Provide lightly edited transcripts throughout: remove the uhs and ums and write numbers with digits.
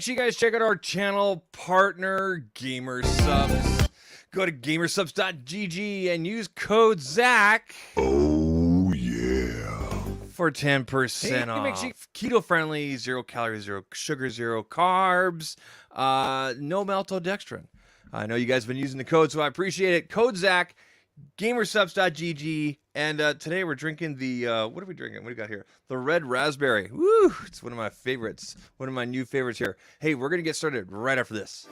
make sure you guys check out our channel partner, GamerSubs. Go to gamersubs.gg and use code ZAK. Oh, yeah. For 10% off. Make sure keto friendly, 0 calories, 0 sugar, 0 carbs, no maltodextrin. I know you guys have been using the code, so I appreciate it. Code ZAK, gamersubs.gg. And today we're drinking the, what are we drinking? What do we got here? The red raspberry. Woo! It's one of my favorites. One of my new favorites here. Hey, we're going to get started right after this.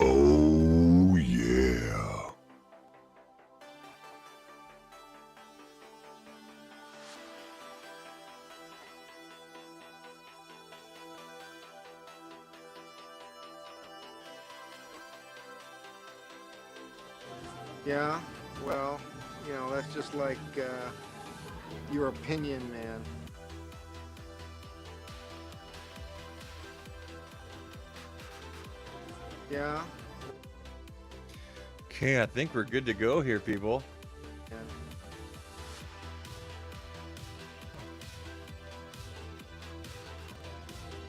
Oh, yeah. Yeah, well, you know, that's just like your opinion, man. Yeah. Okay, I think we're good to go here, people.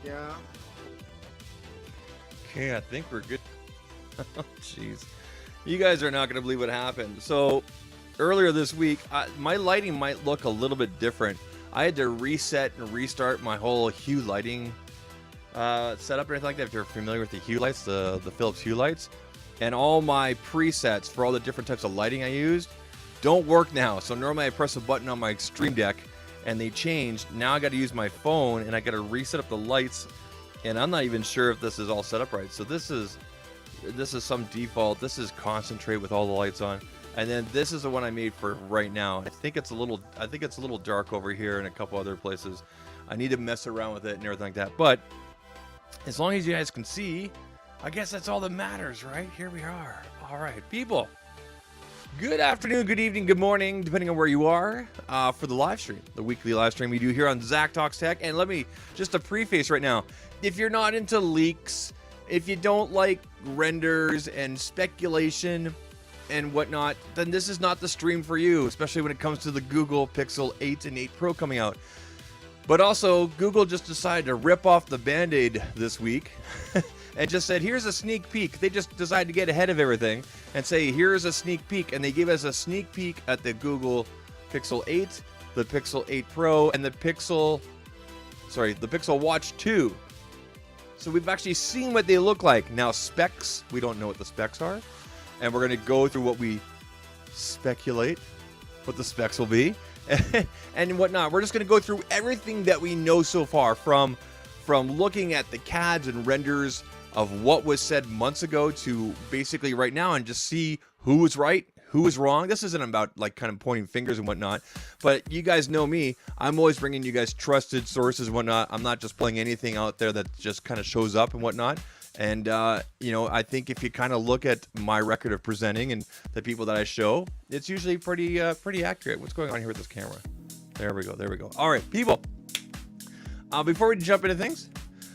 Yeah. Okay, I think we're good. Oh, jeez. You guys are not going to believe what happened. So, earlier this week, my lighting might look a little bit different. I had to reset and restart my whole Hue lighting setup or anything like that. If you're familiar with the Hue lights, the Philips Hue lights. And all my presets for all the different types of lighting I used don't work now. So normally I press a button on my Stream Deck and they changed. Now I got to use my phone and I got to reset up the lights. And I'm not even sure if this is all set up right. So this is some default. This is concentrate with all the lights on. And then this is the one I made for right now. I think it's a little dark over here and a couple other places. I need to mess around with it and everything like that. But as long as you guys can see, I guess that's all that matters, right? Here we are. All right, people. Good afternoon, good evening, good morning, depending on where you are, for the live stream, the weekly live stream we do here on ZAKtalks TECH. And let me just a preface right now. If you're not into leaks, if you don't like renders and speculation and whatnot, then this is not the stream for you, especially when it comes to the Google Pixel 8 and 8 Pro coming out. But also, Google just decided to rip off the Band-Aid this week and just said, here's a sneak peek. They just decided to get ahead of everything and say, here's a sneak peek. And they gave us a sneak peek at the Google Pixel 8, the Pixel 8 Pro, and the Pixel Watch 2. So we've actually seen what they look like. Now, specs, we don't know what the specs are. And we're going to go through what we speculate, what the specs will be. And whatnot. We're just going to go through everything that we know so far from looking at the CADs and renders of what was said months ago to basically right now and just see who was right, who was wrong. This isn't about like kind of pointing fingers and whatnot, but you guys know me. I'm always bringing you guys trusted sources and whatnot. I'm not just playing anything out there that just kind of shows up and whatnot. And, you know, I think if you kind of look at my record of presenting and the people that I show, it's usually pretty accurate. What's going on here with this camera? There we go. There we go. All right, people. Before we jump into things,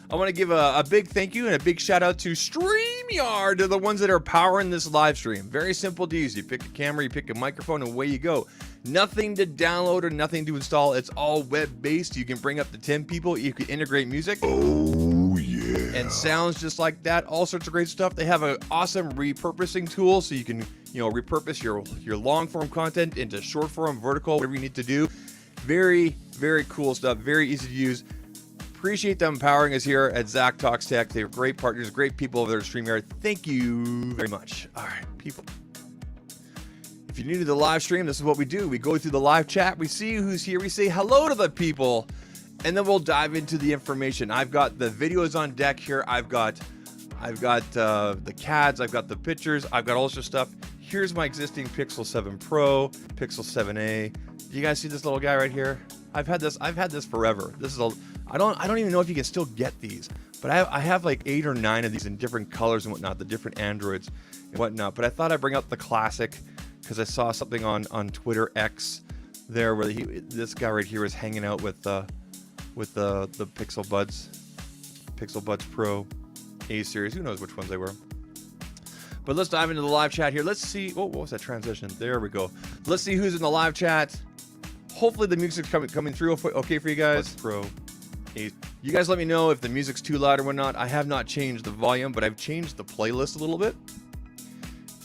I want to give a big thank you and a big shout out to StreamYard. They're the ones that are powering this live stream. Very simple to use. You pick a camera, you pick a microphone, and away you go. Nothing to download or nothing to install. It's all web-based. You can bring up to 10 people. You can integrate music. Oh, yeah. And sounds just like that. All sorts of great stuff. They have an awesome repurposing tool so you can you know, repurpose your long form content into short form, vertical, whatever you need to do. Very, very cool stuff. Very easy to use. Appreciate them empowering us here at ZAKtalks TECH. They're great partners, great people over there at StreamYard. Thank you very much. All right, people. If you're new to the live stream, this is what we do. We go through the live chat. We see who's here. We say hello to the people. And then we'll dive into the information. I've got the videos on deck here. I've got the CADs. I've got the pictures. I've got all this stuff. Here's my existing Pixel 7 Pro, Pixel 7a. Do you guys see this little guy right here? I've had this forever. This is a I don't even know if you can still get these, but I have like 8 or 9 of these in different colors and whatnot, the different Androids and whatnot. But I thought I'd bring up the classic because I saw something on Twitter X there where this guy right here was hanging out with the Pixel Buds Pro A series. Who knows which ones they were? But let's dive into the live chat here. Let's see. Oh, what was that transition? There we go. Let's see who's in the live chat. Hopefully the music's coming through okay for you guys. Pro. You guys let me know if the music's too loud or whatnot. I have not changed the volume, but I've changed the playlist a little bit.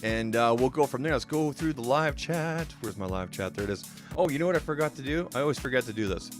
And we'll go from there. Let's go through the live chat. Where's my live chat? There it is. Oh, you know what I forgot to do? I always forget to do this.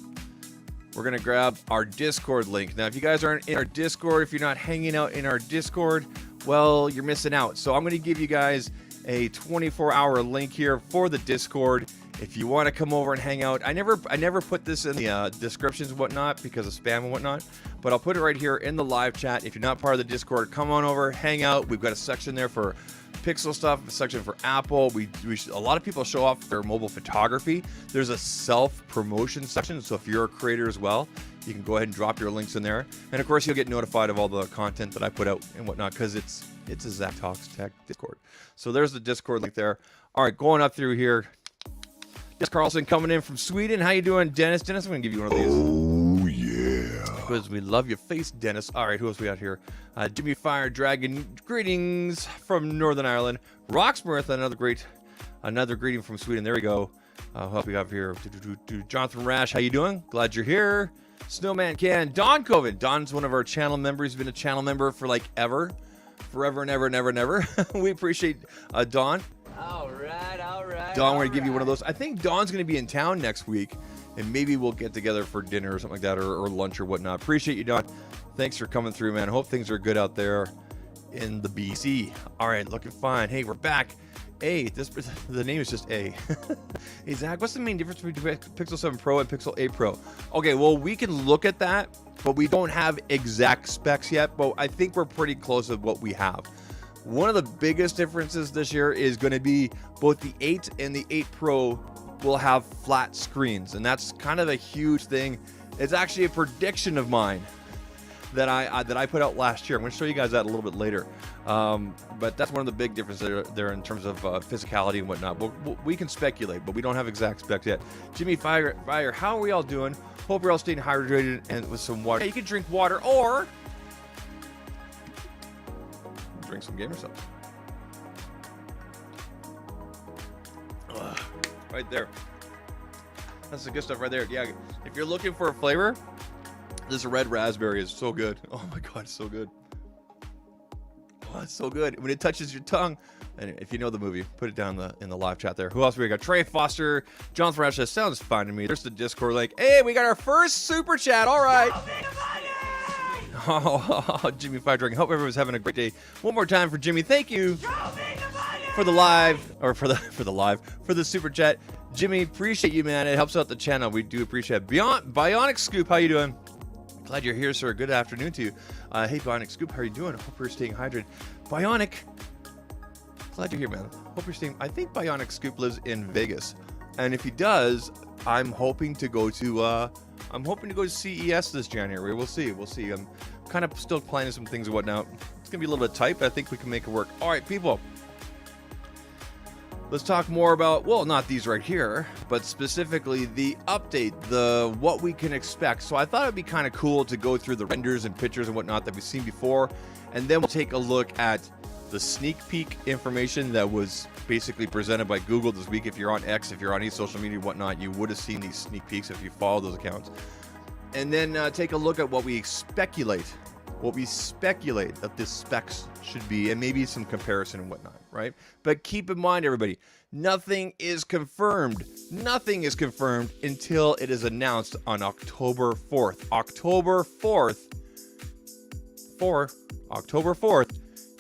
We're going to grab our Discord link. Now, if you guys aren't in our Discord, if you're not hanging out in our Discord, well, you're missing out. So I'm going to give you guys a 24-hour link here for the Discord. If you want to come over and hang out, I never put this in the descriptions and whatnot because of spam and whatnot, but I'll put it right here in the live chat. If you're not part of the Discord, come on over, hang out. We've got a section there for Pixel stuff, a section for Apple. A lot of people show off their mobile photography. There's a self-promotion section, so if you're a creator as well, you can go ahead and drop your links in there. And of course, you'll get notified of all the content that I put out and whatnot because it's a ZAKtalks TECH Discord. So there's the Discord link there. All right, going up through here. Dennis Carlson coming in from Sweden. How you doing, Dennis? Dennis, I'm going to give you one of these. Oh, yeah. Because we love your face, Dennis. All right, who else we got here? Jimmy Fire Dragon, greetings from Northern Ireland. Roxmirth, another greeting from Sweden. There we go. Who else we got here? Jonathan Rash, how you doing? Glad you're here. Snowman Can. Don Coven. Don's one of our channel members. He's been a channel member for like ever. Forever and ever and ever and ever. We appreciate Don. All right. Don, we're going to give you one of those. I think Don's going to be in town next week, and maybe we'll get together for dinner or something like that, or lunch or whatnot. Appreciate you, Don. Thanks for coming through, man. Hope things are good out there in the BC. All right, looking fine. Hey, we're back. A, the name is just A. Hey, Zach, what's the main difference between Pixel 7 Pro and Pixel 8 Pro? Okay, well, we can look at that, but we don't have exact specs yet, but I think we're pretty close to what we have. One of the biggest differences this year is going to be both the 8 and the 8 Pro will have flat screens, and that's kind of a huge thing. It's actually a prediction of mine that I put out last year. I'm going to show you guys that a little bit later, but that's one of the big differences there in terms of physicality and whatnot. We can speculate, but we don't have exact specs yet. Jimmy Fire, how are we all doing? Hope you're all staying hydrated and with some water. Yeah, you can drink water or drink some gamer subs. Right there. That's the good stuff right there. Yeah, if you're looking for a flavor, this red raspberry is so good. Oh my god, it's so good. Oh, it's so good. When it touches your tongue, and if you know the movie, put it down in the live chat there. Who else we got? Trey Foster, John Thrash, that sounds fine to me. There's the Discord link. Hey, we got our first super chat. All right. Oh, Jimmy Fire Dragon. Hope everyone's having a great day. One more time for Jimmy. Thank you for the live, or for the super chat. Jimmy, appreciate you, man. It helps out the channel. We do appreciate it. Bionic Scoop, how you doing? Glad you're here, sir. Good afternoon to you. Hey, Bionic Scoop, how are you doing? Hope you're staying hydrated. Bionic, glad you're here, man. Hope you're staying. I think Bionic Scoop lives in Vegas, and if he does, I'm hoping to go to CES this January. We'll see. I'm kind of still planning some things and whatnot. It's gonna be a little bit tight, but I think we can make it work. All right, people. Let's talk more about, well, not these right here, but specifically the update, what we can expect. So I thought it'd be kind of cool to go through the renders and pictures and whatnot that we've seen before, and then we'll take a look at the sneak peek information that was basically presented by Google this week. If you're on X, if you're on any social media and whatnot, you would have seen these sneak peeks if you follow those accounts. And then take a look at what we speculate what we speculate that this specs should be, and maybe some comparison and whatnot, right? But keep in mind, everybody, nothing is confirmed. Nothing is confirmed until it is announced on October 4th. October 4th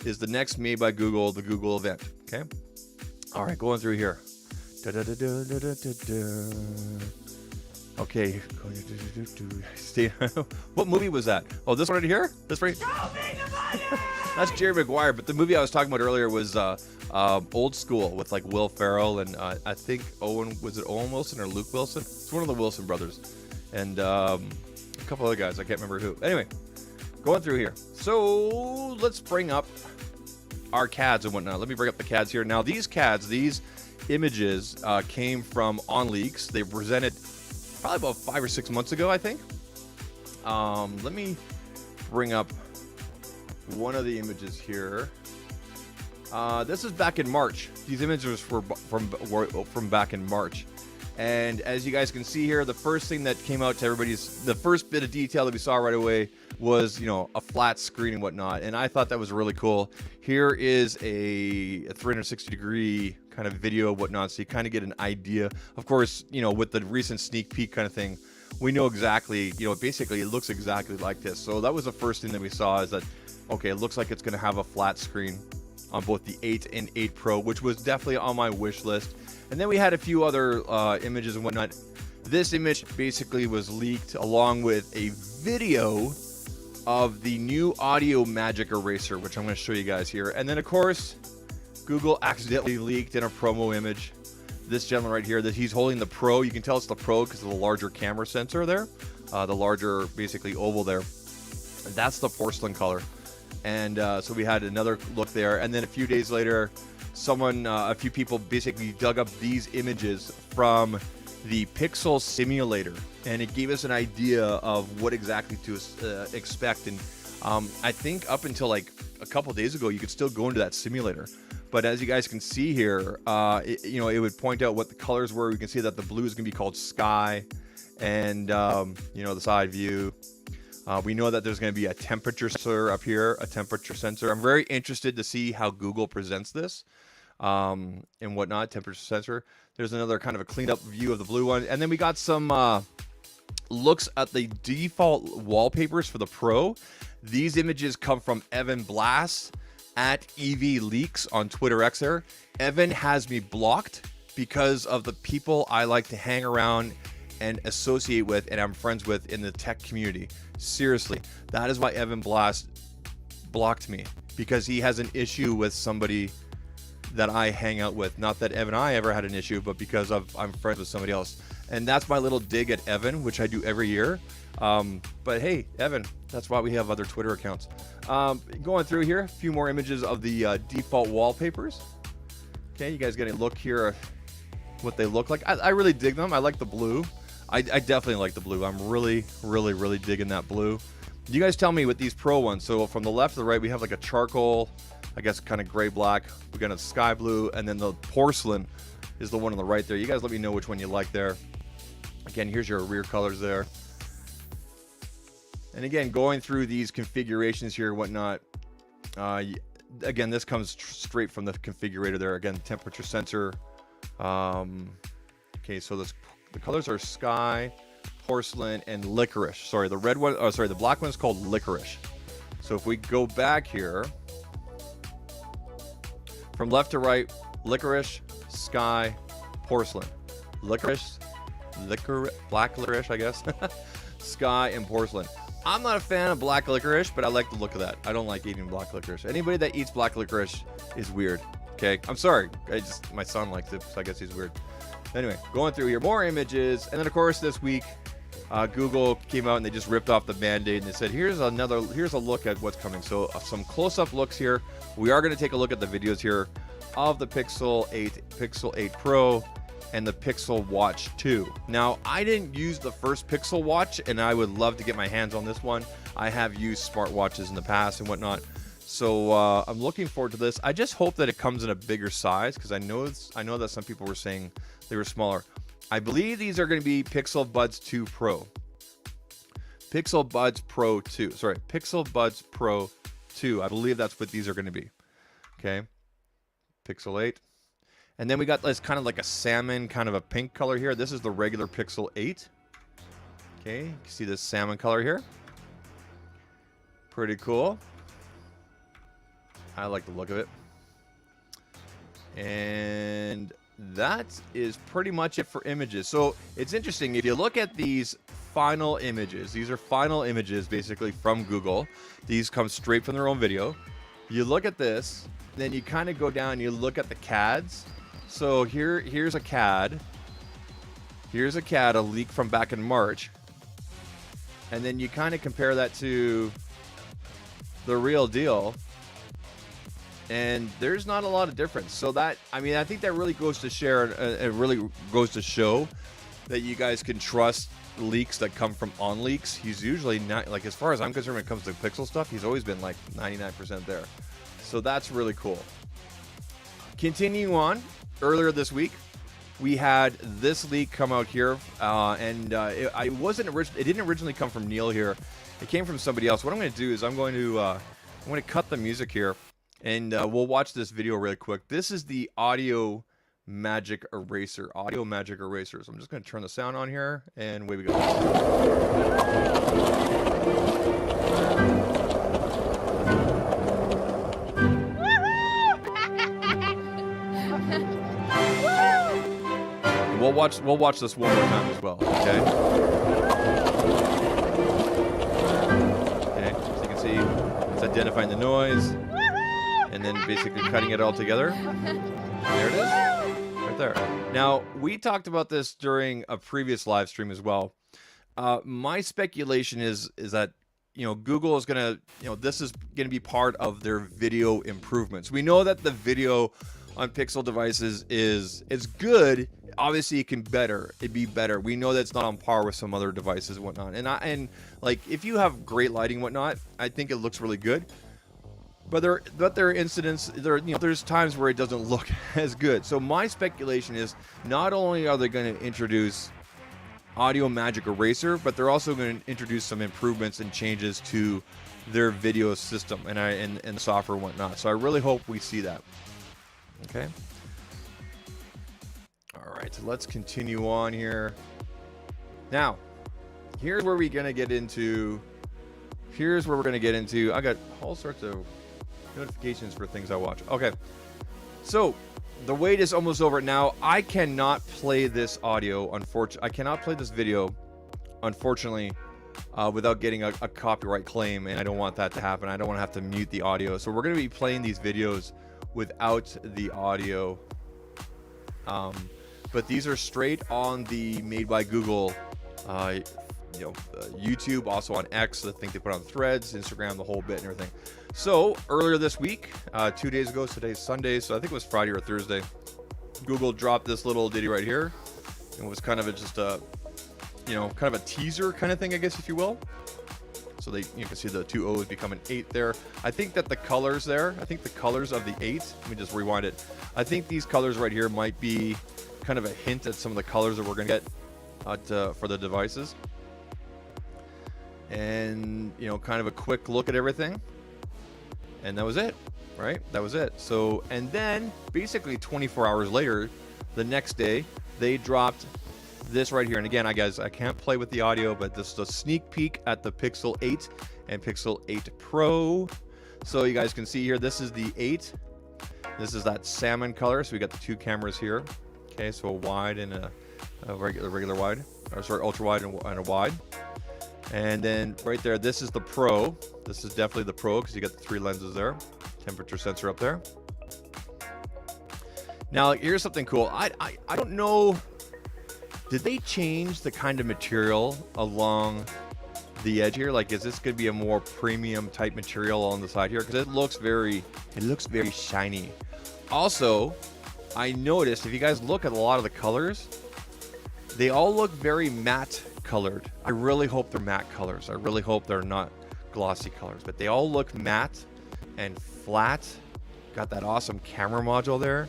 is the next Made by Google, the Google event, okay? All right, going through here. Okay. Stay. What movie was that? Oh, this one right here? This right? That's Jerry Maguire, but the movie I was talking about earlier was Old School with like Will Ferrell and I think Owen Wilson or Luke Wilson? It's one of the Wilson brothers. And a couple other guys, I can't remember who. Anyway, going through here. So let's bring up our CADs and whatnot. Let me bring up the CADs here. Now these CADs, these images came from OnLeaks. They were presented probably about 5 or 6 months ago, I think. Let me bring up one of the images here. This is back in March. These images were from back in March. And as you guys can see here, the first thing that came out to the first bit of detail that we saw right away was, you know, a flat screen and whatnot. And I thought that was really cool. Here is a 360-degree kind of video and whatnot, so you kind of get an idea. Of course, you know, with the recent sneak peek kind of thing, we know exactly, you know, basically it looks exactly like this. So that was the first thing that we saw, is that, okay, it looks like it's going to have a flat screen on both the 8 and 8 Pro, which was definitely on my wish list. And then we had a few other images and whatnot. This image basically was leaked along with a video of the new Audio Magic Eraser, which I'm going to show you guys here. And then, of course, Google accidentally leaked in a promo image this gentleman right here, that he's holding the Pro. You can tell it's the Pro because of the larger camera sensor there, the larger basically oval there. And that's the porcelain color. And so we had another look there. And then a few days later, a few people basically dug up these images from the Pixel simulator, and it gave us an idea of what exactly to expect. And I think up until like a couple days ago, you could still go into that simulator. But as you guys can see here, it would point out what the colors were. We can see that the blue is going to be called Sky, and the side view. We know that there's going to be a temperature sensor up here, a temperature sensor. I'm very interested to see how Google presents this and whatnot, temperature sensor. There's another kind of a cleaned up view of the blue one. And then we got some looks at the default wallpapers for the Pro. These images come from Evan Blass at EV Leaks on Twitter X there. Evan has me blocked because of the people I like to hang around and associate with and I'm friends with in the tech community. Seriously, that is why Evan Blast blocked me, because he has an issue with somebody that I hang out with. Not that Evan and I ever had an issue, but because I'm friends with somebody else. And that's my little dig at Evan, which I do every year. But hey, Evan, that's why we have other Twitter accounts. Going through here, a few more images of the default wallpapers. Okay, you guys get a look here at what they look like. I really dig them. I like the blue. I definitely like the blue. I'm really, really, really digging that blue. You guys tell me with these Pro ones. So from the left to the right, we have like a charcoal, I guess kind of gray black. We got a sky blue, and then the porcelain is the one on the right there. You guys let me know which one you like there. Again, here's your rear colors there. And again, going through these configurations here and whatnot. Again, this comes straight from the configurator there. Again, temperature sensor. Okay, so the colors are sky, porcelain, and licorice. Sorry, the black one is called licorice. So if we go back here, from left to right, licorice, sky, porcelain. Licorice, black licorice, I guess. Sky and porcelain. I'm not a fan of black licorice, but I like the look of that. I don't like eating black licorice. Anybody that eats black licorice is weird. Okay, I'm sorry. My son likes it, so I guess he's weird. Anyway, going through here, more images. And then, of course, this week, Google came out and they just ripped off the Band-Aid and they said, here's a look at what's coming. So some close-up looks here. We are going to take a look at the videos here of the Pixel 8, Pixel 8 Pro, and the Pixel Watch 2. Now, I didn't use the first Pixel Watch, and I would love to get my hands on this one. I have used smartwatches in the past and whatnot. So I'm looking forward to this. I just hope that it comes in a bigger size, because I know that some people were saying they were smaller. I believe these are going to be Pixel Buds 2 Pro. Pixel Buds Pro 2. Sorry, Pixel Buds Pro 2. I believe that's what these are going to be. Okay. Pixel 8. And then we got this kind of like a salmon, kind of a pink color here. This is the regular Pixel 8. Okay, you see this salmon color here. Pretty cool. I like the look of it. And that is pretty much it for images. So it's interesting. If you look at these final images, these are final images basically from Google. These come straight from their own video. You look at this, then you kind of go down and you look at the CADs. So here's a CAD. Here's a CAD, a leak from back in March. And then you kind of compare that to the real deal. And there's not a lot of difference. So that, I mean, I think that really goes to share, it really goes to show that you guys can trust leaks that come from on leaks. He's usually not, like, as far as I'm concerned, when it comes to Pixel stuff, he's always been like 99% there. So that's really cool. Continuing on, earlier this week, we had this leak come out here, and it didn't originally come from Neil here. It came from somebody else. What I'm going to do is I'm going to cut the music here, and we'll watch this video really quick. This is the Audio Magic Eraser. Audio Magic Eraser. So I'm just going to turn the sound on here, and away we go. We'll watch this one more time as well, okay? Okay, so you can see it's identifying the noise and then basically cutting it all together. There it is, right there. Now, we talked about this during a previous live stream as well. My speculation is that, you know, Google is gonna, you know, this is gonna be part of their video improvements. We know that the video on Pixel devices is good. Obviously, it'd be better. We know that's not on par with some other devices and whatnot. And like, if you have great lighting and whatnot, I think it looks really good. But there are incidents, there's times where it doesn't look as good. So my speculation is not only are they going to introduce Audio Magic Eraser, but they're also going to introduce some improvements and changes to their video system and software and whatnot. So I really hope we see that. Okay. All right, so let's continue on here. Now, here's where we're going to get into. I got all sorts of notifications for things I watch. Okay. So, the wait is almost over. Now, I cannot play this audio, I cannot play this video, unfortunately, without getting a copyright claim, and I don't want that to happen. I don't want to have to mute the audio. So, we're going to be playing these videos without the audio. But these are straight on the Made by Google YouTube, also on X. I think they put on Threads, Instagram, the whole bit and everything. So earlier this week, 2 days ago, today's Sunday, so I think it was Friday or Thursday, Google dropped this little ditty right here. It was kind of just a teaser kind of thing, I guess, if you will. So you can see the 2 O's become an 8 there. I think that the colors there, of the 8, let me just rewind it. I think these colors right here might be kind of a hint at some of the colors that we're going to get for the devices. And, kind of a quick look at everything. And that was it, right? That was it. So, and then basically 24 hours later, the next day, they dropped this right here. And again, I can't play with the audio, but this is a sneak peek at the Pixel 8 and Pixel 8 Pro. So you guys can see here, this is the 8. This is that salmon color. So we got the 2 cameras here. Okay, so a wide and a regular wide, or sorry, ultra wide and a wide. And then right there, this is the Pro. This is definitely the Pro because you got the 3 lenses there. Temperature sensor up there. Now, here's something cool. I don't know. Did they change the kind of material along the edge here? Like, is this going to be a more premium type material on the side here? Because it looks very shiny. Also, I noticed if you guys look at a lot of the colors, they all look very matte colored. I really hope they're matte colors. I really hope they're not glossy colors, but they all look matte and flat. Got that awesome camera module there.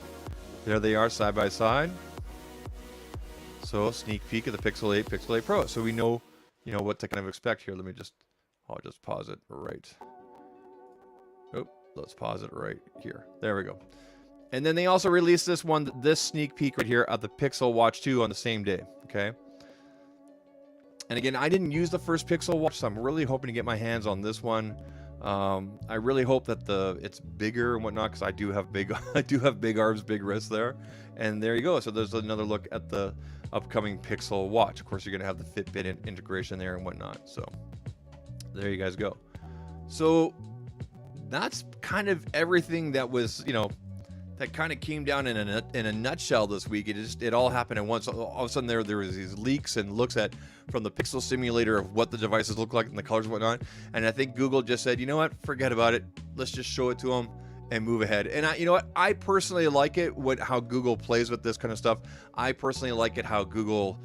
There they are side by side. So sneak peek of the Pixel 8, Pixel 8 Pro. So we know you know, what to kind of expect here. I'll just pause it right. Oh, let's pause it right here. There we go. And then they also released this sneak peek right here of the Pixel Watch 2 on the same day. Okay. And again, I didn't use the first Pixel Watch, so I'm really hoping to get my hands on this one. I really hope that it's bigger and whatnot, because I do have big arms, big wrists there. And there you go. So there's another look at the upcoming Pixel Watch. Of course, you're gonna have the Fitbit integration there and whatnot. So there you guys go. So that's kind of everything that was, you know, that kind of came down in a nutshell this week. It all happened at once. All of a sudden there was these leaks and looks at from the Pixel simulator of what the devices look like and the colors and whatnot. And I think Google just said, you know what, forget about it. Let's just show it to them and move ahead. And you know what, I personally like it, how Google plays with this kind of stuff. I personally like it how Google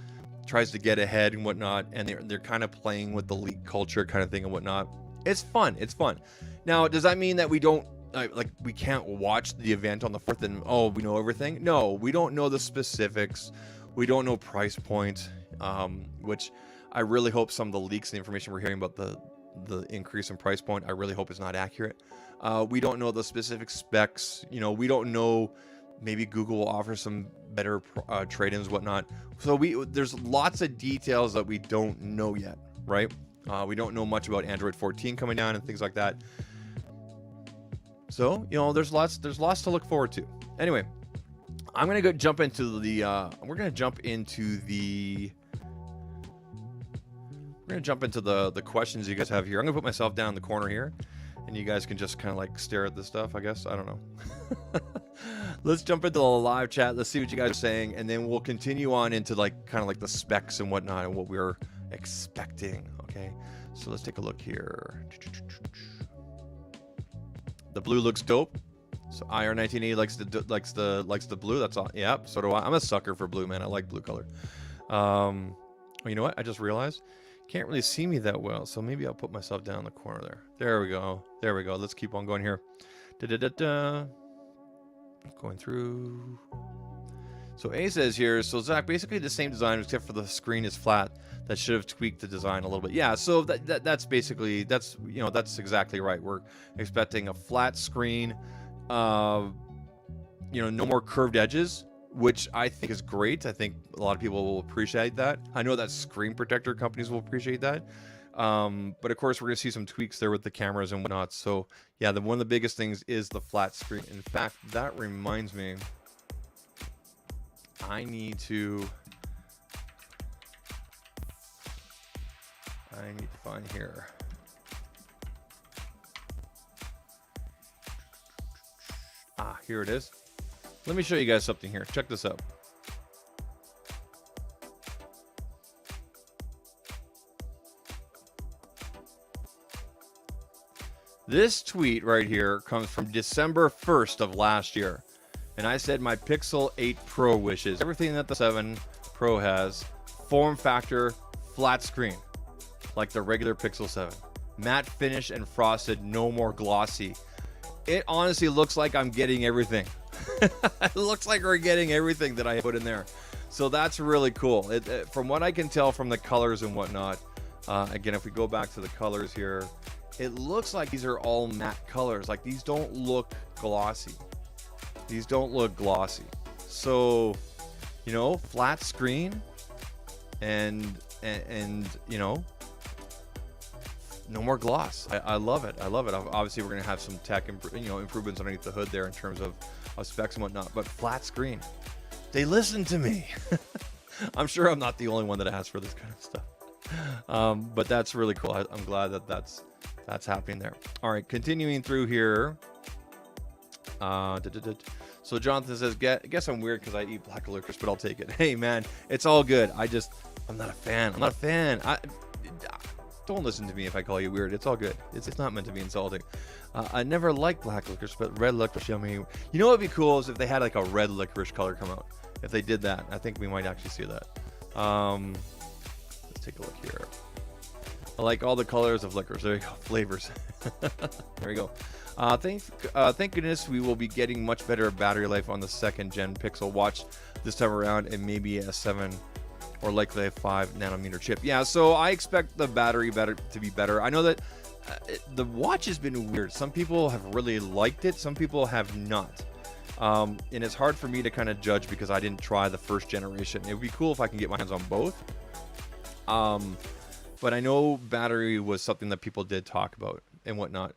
tries to get ahead and whatnot, and they're kind of playing with the leak culture kind of thing and whatnot. It's fun. It's fun. Now, does that mean that we don't we can't watch the event on the 4th and we know everything? No, we don't know the specifics. We don't know price point, which I really hope some of the leaks and information we're hearing about the increase in price point, I really hope is not accurate. We don't know the specific specs. You know, we don't know. Maybe Google will offer some better trade-ins, whatnot. So there's lots of details that we don't know yet, right? We don't know much about Android 14 coming down and things like that. So, you know, there's lots to look forward to. Anyway, I'm gonna jump into the questions you guys have here. I'm gonna put myself down in the corner here, and you guys can just kind of like stare at this stuff, I guess. I don't know. Let's jump into the live chat. Let's see what you guys are saying, and then we'll continue on into kind of the specs and whatnot and what we're expecting. Okay, so let's take a look here. The blue looks dope. So IR1980 likes the blue. That's all. Yeah, so do I. I'm a sucker for blue, man. I like blue color. You know what? I just realized can't really see me that well, so maybe I'll put myself down in the corner there. There we go. There we go. Let's keep on going here. Going through. So A says here, so Zach, basically the same design except for the screen is flat. That should have tweaked the design a little bit. Yeah, so that's basically, that's exactly right. We're expecting a flat screen, you know, no more curved edges, which I think is great. I think a lot of people will appreciate that. I know that screen protector companies will appreciate that. But of course, we're gonna see some tweaks there with the cameras and whatnot. So yeah, one of the biggest things is the flat screen. In fact, that reminds me, I need to find here. Here it is. Let me show you guys something here. Check this out. This tweet right here comes from December 1st of last year. And I said my Pixel 8 Pro wishes. Everything that the 7 Pro has. Form factor, flat screen. Like the regular Pixel 7. Matte finish and frosted, no more glossy. It honestly looks like I'm getting everything. It looks like we're getting everything that I put in there. So that's really cool. From what I can tell from the colors and whatnot, again, if we go back to the colors here, it looks like these are all matte colors. Like these don't look glossy. These don't look glossy. So, you know, flat screen and you know, no more gloss. I love it. I love it. Obviously, we're going to have some tech improvements underneath the hood there in terms of specs and whatnot. But flat screen, they listen to me. I'm sure I'm not the only one that asked for this kind of stuff. But that's really cool. I'm glad that that's happening there. All right, continuing through here. So Jonathan says, guess I'm weird because I eat black licorice, but I'll take it. Hey man, it's all good. I'm not a fan. I'm not a fan. Don't listen to me if I call you weird. It's all good. It's not meant to be insulting. I never liked black licorice, but red licorice, yummy. You know what would be cool is if they had like a red licorice color come out. If they did that, I think we might actually see that. Let's take a look here. I like all the colors of licorice. There you go. Flavors. There you go. Thank goodness we will be getting much better battery life on the 2nd gen Pixel Watch this time around, and maybe a 7 or likely a 5 nanometer chip. Yeah, so I expect the battery to be better. I know that the watch has been weird. Some people have really liked it, some people have not. And it's hard for me to kind of judge because I didn't try the first generation. It would be cool if I can get my hands on both. But I know battery was something that people did talk about and whatnot.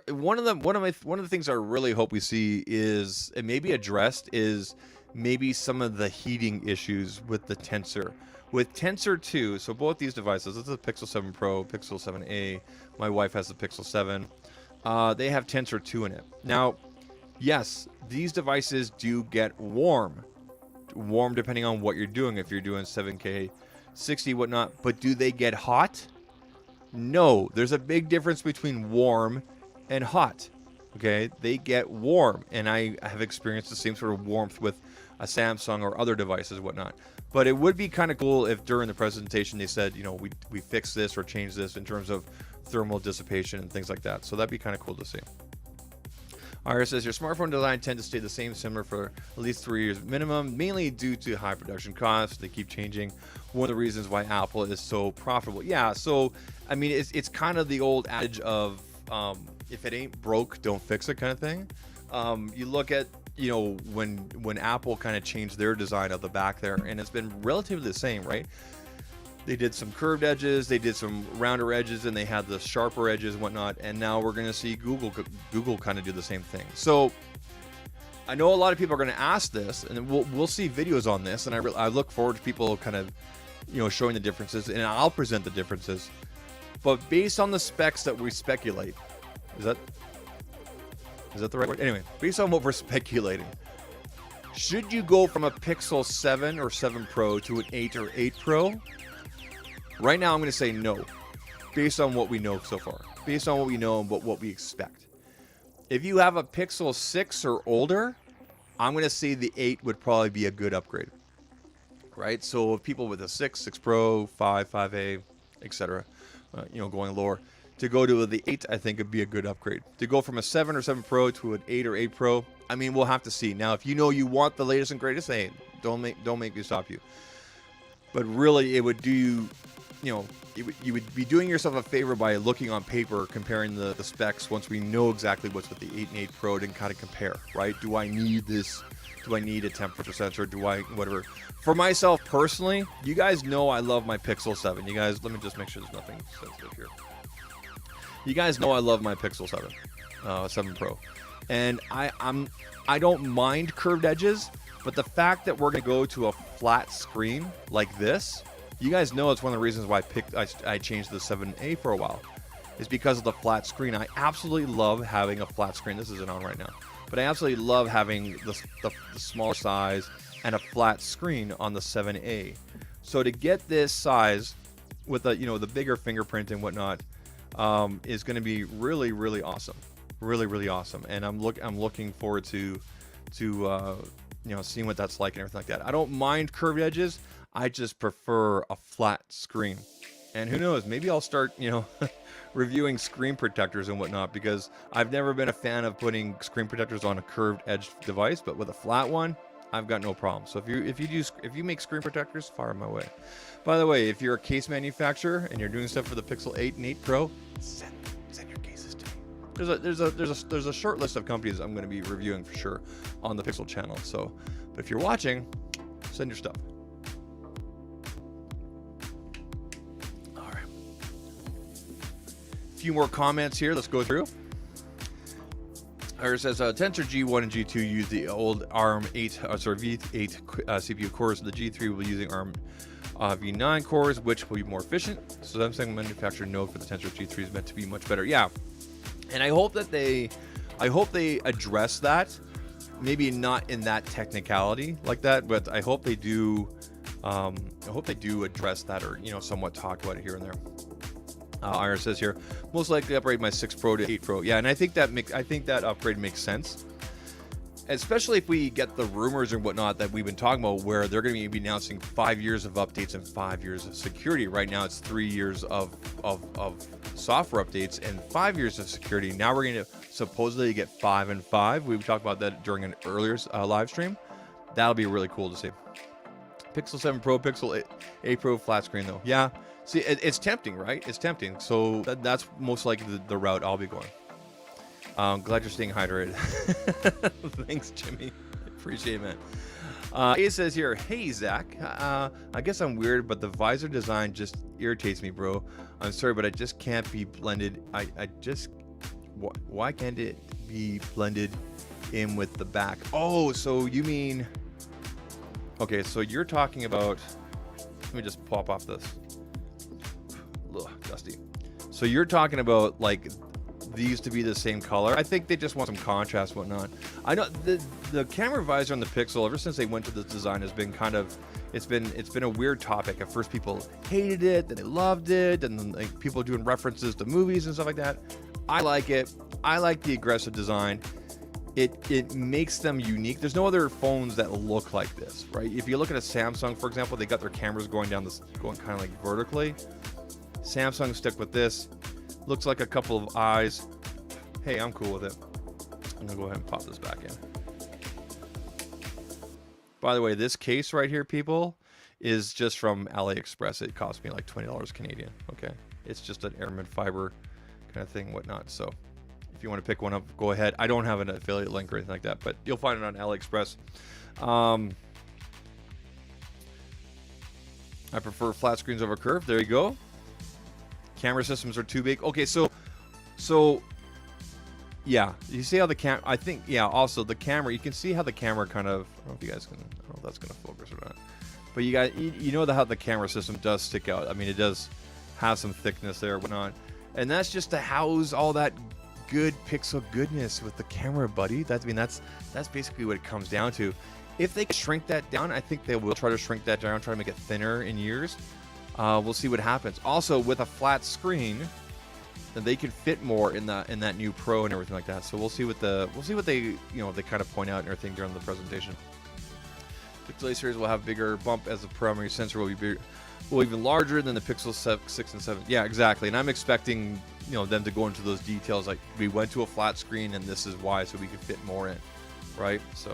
One of the things I really hope we see is, and maybe addressed, is maybe some of the heating issues with the Tensor. With Tensor 2, so both these devices, this is the Pixel 7 Pro, Pixel 7a, my wife has the Pixel 7, they have Tensor 2 in it. Now, yes, these devices do get warm depending on what you're doing, if you're doing 7K, 60, whatnot, but do they get hot? No, there's a big difference between warm and hot. Okay, they get warm, and I have experienced the same sort of warmth with a Samsung or other devices, whatnot. But it would be kind of cool if during the presentation they said, you know, we fix this or change this in terms of thermal dissipation and things like that. So that'd be kind of cool to see. Iris says your smartphone design tend to stay the same, similar for at least 3 years minimum, mainly due to high production costs. They keep changing. One of the reasons why Apple is so profitable. Yeah, so I mean, it's kind of the old adage of if it ain't broke, don't fix it kind of thing. You look at, you know, when Apple kind of changed their design of the back there, and it's been relatively the same, right? They did some curved edges, they did some rounder edges, and they had the sharper edges and whatnot. And now we're going to see Google kind of do the same thing. So I know a lot of people are going to ask this, and we'll see videos on this. And I look forward to people kind of, you know, showing the differences, and I'll present the differences. But based on the specs that we speculate, is that the right word? Anyway, based on what we're speculating, should you go from a Pixel 7 or 7 Pro to an 8 or 8 Pro? Right now, I'm going to say no, based on what we know so far, based on what we know and what we expect. If you have a Pixel 6 or older, I'm going to say the 8 would probably be a good upgrade, right? So people with a 6 Pro, 5, 5a, etc., you know, going lower, to go to the 8, I think would be a good upgrade. To go from a 7 or 7 Pro to an 8 or 8 Pro, I mean, we'll have to see. Now, if you know you want the latest and greatest, hey, don't make me stop you. But really, it would do, you know, you would be doing yourself a favor by looking on paper, comparing the specs once we know exactly what's with the 8 and 8 Pro, and kind of compare, right? Do I need this? Do I need a temperature sensor? Do I, whatever. For myself personally, you guys know I love my Pixel 7. You guys, let me just make sure there's nothing sensitive here. You guys know I love my Pixel 7, 7 Pro. And I don't mind curved edges, but the fact that we're going to go to a flat screen like this, you guys know it's one of the reasons why I changed the 7a for a while, is because of the flat screen. I absolutely love having a flat screen. This isn't on right now, but I absolutely love having the smaller size and a flat screen on the 7a. So to get this size with the, you know, the bigger fingerprint and whatnot, is going to be really, really awesome, really, really awesome. And I'm looking forward to you know, seeing what that's like and everything like that. I don't mind curved edges. I just prefer a flat screen. And who knows, maybe I'll start, you know, reviewing screen protectors and whatnot, because I've never been a fan of putting screen protectors on a curved edge device, but with a flat one, I've got no problem. So if you make screen protectors, fire my way. By the way, if you're a case manufacturer and you're doing stuff for the Pixel 8 and 8 Pro, send your cases to me. There's a short list of companies I'm going to be reviewing for sure on the Pixel channel. So, but if you're watching, send your stuff. All right. A few more comments here. Let's go through. It says Tensor G1 and G2 use the old ARM V8 CPU cores. The G3 will be using ARM V9 cores, which will be more efficient. So Samsung manufacturer note for the Tensor G3 is meant to be much better. Yeah, and I hope they address that. Maybe not in that technicality like that, but I hope they do. I hope they do address that, or, you know, somewhat talk about it here and there. Iris says here, most likely upgrade my 6 Pro to 8 Pro. Yeah, and I think that upgrade makes sense, especially if we get the rumors and whatnot that we've been talking about, where they're going to be announcing 5 years of updates and 5 years of security. Right now, it's 3 years of software updates and 5 years of security. Now we're going to supposedly get 5 and 5. We talked about that during an earlier live stream. That'll be really cool to see. Pixel 7 Pro, Pixel 8 Pro flat screen though. Yeah. See, it's tempting, right? It's tempting. So that's most likely the route I'll be going. Glad you're staying hydrated. Thanks, Jimmy. Appreciate it, man. It says here, hey, Zach. I guess I'm weird, but the visor design just irritates me, bro. I'm sorry, but I just can't be blended. Why can't it be blended in with the back? Oh, so you mean... Okay, so you're talking about... Let me just pop off this. Ugh, dusty. So you're talking about, like, these to be the same color. I think they just want some contrast and whatnot. I know the camera visor on the Pixel, ever since they went to this design, has been kind of... It's been a weird topic. At first, people hated it, then they loved it, and then like, people doing references to movies and stuff like that. I like it. I like the aggressive design. It makes them unique. There's no other phones that look like this, right? If you look at a Samsung, for example, they got their cameras going kind of like vertically. Samsung stick with this. Looks like a couple of eyes. Hey, I'm cool with it. I'm gonna go ahead and pop this back in. By the way, this case right here, people, is just from AliExpress. It cost me like $20 Canadian. Okay, it's just an airman fiber kind of thing, whatnot. So if you want to pick one up, go ahead. I don't have an affiliate link or anything like that, but you'll find it on AliExpress. I prefer flat screens over curved. There you go. Camera systems are too big. Okay, so yeah, you see how the I think, yeah, also the camera, you can see how the camera kind of, I don't know if you guys can, I don't know if that's going to focus or not, but you know how the camera system does stick out. I mean, it does have some thickness there, whatnot, and that's just to house all that good pixel goodness with the camera, buddy. That's basically what it comes down to. If they shrink that down, I think they will try to shrink that down, try to make it thinner in years. We'll see what happens. Also, with a flat screen, then they can fit more in that new Pro and everything like that. So we'll see what they they kind of point out and everything during the presentation. Pixel 8 series will have bigger bump as the primary sensor will be bigger, even larger than the Pixel 6 and 7. Yeah, exactly. And I'm expecting them to go into those details, like we went to a flat screen and this is why, so we can fit more in, right? So,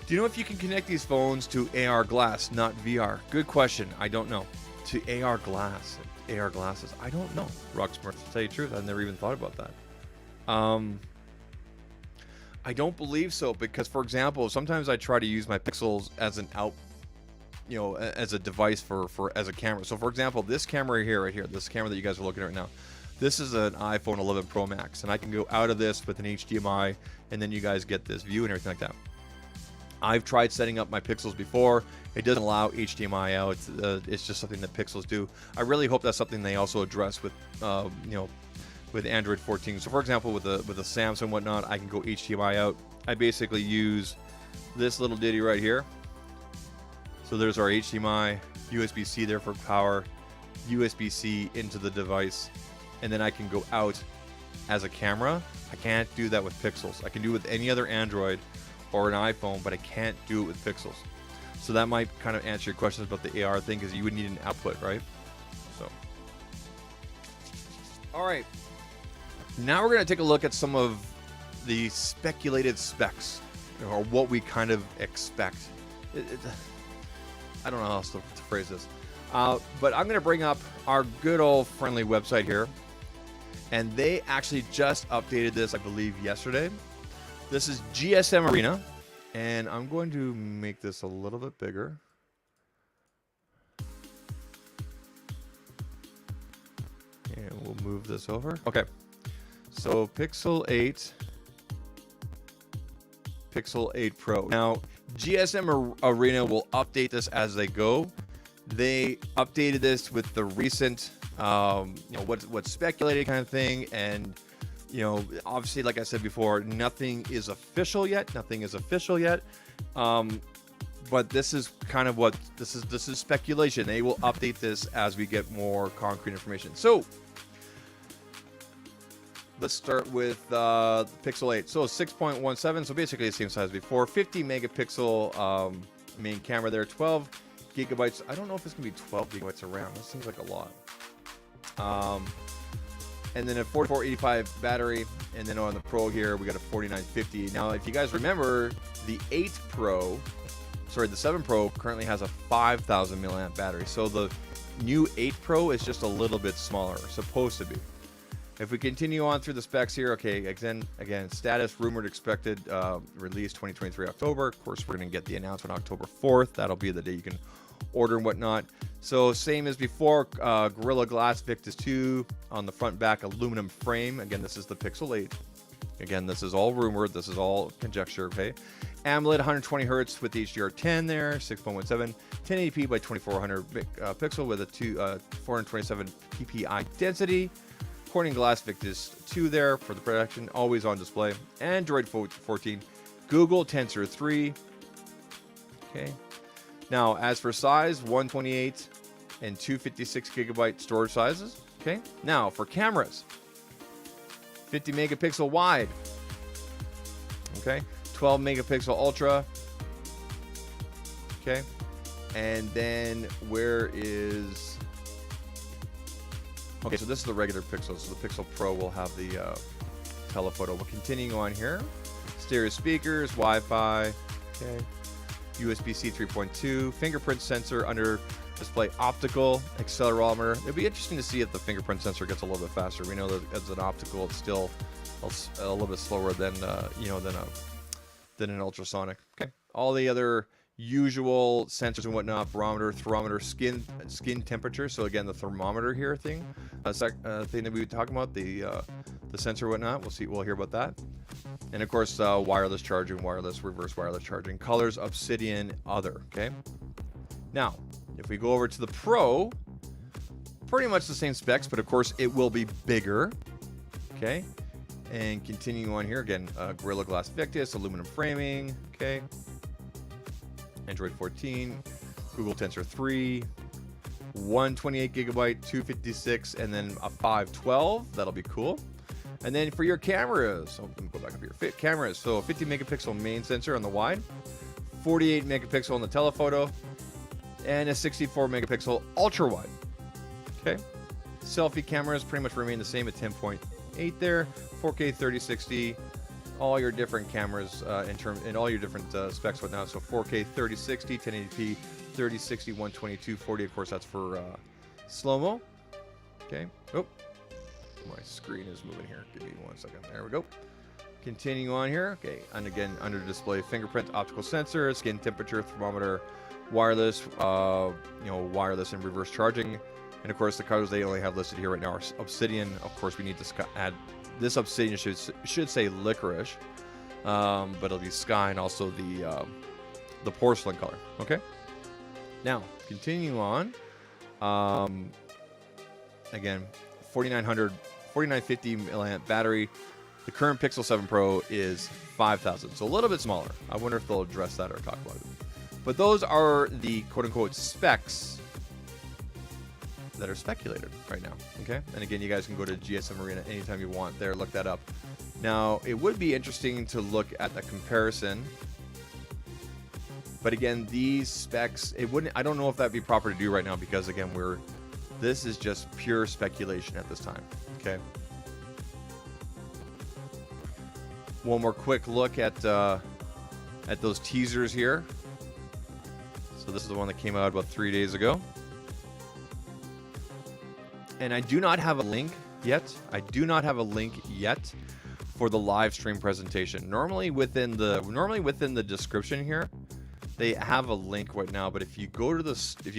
do you know if you can connect these phones to AR glass, not VR? Good question. I don't know. To AR glass, AR glasses. I don't know. Rocksmart, to tell you the truth, I've never even thought about that. I don't believe so, because, for example, sometimes I try to use my Pixels as an as a device as a camera. So, for example, this camera right here, this camera that you guys are looking at right now, this is an iPhone 11 Pro Max, and I can go out of this with an HDMI, and then you guys get this view and everything like that. I've tried setting up my Pixels before. It doesn't allow HDMI out. It's just something that Pixels do. I really hope that's something they also address with, with Android 14. So, for example, with a Samsung and whatnot, I can go HDMI out. I basically use this little ditty right here. So there's our HDMI, USB-C there for power, USB-C into the device, and then I can go out as a camera. I can't do that with Pixels. I can do it with any other Android or an iPhone, but I can't do it with Pixels. So that might kind of answer your questions about the AR thing, because you would need an output, right? So, all right. Now we're going to take a look at some of the speculated specs, or what we kind of expect. I don't know how else to phrase this. But I'm going to bring up our good old friendly website here. And they actually just updated this, I believe, yesterday. This is GSMArena, and I'm going to make this a little bit bigger. And we'll move this over. Okay, so Pixel 8 Pro. Now, GSMArena will update this as they go. They updated this with the recent, what's speculated kind of thing, and obviously, like I said before, nothing is official yet. But this is kind of what this is speculation. They will update this as we get more concrete information. So let's start with Pixel 8. So 6.17, so basically the same size as before. 50 megapixel main camera there, 12 gigabytes. I don't know if it's gonna be 12 gigabytes of RAM. That seems like a lot. And then a 4485 battery, and then on the Pro here we got a 4950. Now, if you guys remember, the 8 Pro sorry, the 7 Pro currently has a 5,000 milliamp battery. So the new 8 Pro is just a little bit smaller, supposed to be. If we continue on through the specs here, okay, again, status, rumored, expected, release 2023 October. Of course, we're going to get the announcement October 4th. That'll be the day you can order and whatnot. So same as before, Gorilla Glass Victus 2 on the front back aluminum frame. Again, this is the Pixel 8. Again, this is all rumored. This is all conjecture, okay? AMOLED 120 hertz with HDR10 there, 6.17, 1080p by 2400 pixel with a 427 ppi density. Corning Glass Victus 2 there for the protection, always on display. Android 14, Google Tensor 3. Okay. Now, as for size, 128 and 256 gigabyte storage sizes. Okay. Now, for cameras, 50 megapixel wide. Okay. 12 megapixel ultra. Okay. And then where is... Okay, so this is the regular Pixel. So the Pixel Pro will have the telephoto. We're continuing on here. Stereo speakers, Wi-Fi, okay. USB-C 3.2, fingerprint sensor under display, optical, accelerometer. It'll be interesting to see if the fingerprint sensor gets a little bit faster. We know that as an optical, it's still a little bit slower than than an ultrasonic. Okay, all the other usual sensors and whatnot, barometer, thermometer, skin temperature. So again, the thermometer here thing that we were talking about, the sensor and whatnot. We'll hear about that. And of course, wireless charging, reverse wireless charging, colors, Obsidian, other. Okay. Now, if we go over to the Pro, pretty much the same specs, but of course it will be bigger. Okay. And continuing on here again, Gorilla Glass Victus, aluminum framing. Okay. Android 14, Google Tensor 3, 128 gigabyte, 256, and then a 512. That'll be cool. And then for your cameras, let me go back up here. Cameras, so 50 megapixel main sensor on the wide, 48 megapixel on the telephoto, and a 64 megapixel ultra wide. Okay. Selfie cameras pretty much remain the same at 10.8 there, 4K 3060. All your different cameras in all your different specs right now. So 4K 3060, 1080p, 3060, 122, 40. Of course, that's for slow-mo. Okay. Oh, my screen is moving here. Give me 1 second. There we go. Continuing on here. Okay. And again, under display, fingerprint, optical sensor, skin temperature, thermometer, wireless, wireless and reverse charging. And of course, the colors they only have listed here right now are Obsidian. Of course, we need to add. This Obsidian should say licorice, but it'll be sky and also the porcelain color. Okay. Now continuing on. Again, 4950 milliamp battery. The current Pixel 7 Pro is 5,000, so a little bit smaller. I wonder if they'll address that or talk about it. But those are the quote-unquote specs that are speculated right now. Okay, and again, you guys can go to GSMArena anytime you want there, look that up. Now, it would be interesting to look at the comparison, but again, these specs, I don't know if that'd be proper to do right now, because again, this is just pure speculation at this time. Okay, one more quick look at those teasers here. So this is the one that came out about 3 days ago. And I do not have a link yet. For the live stream presentation. Normally within the description here, they have a link right now. But if you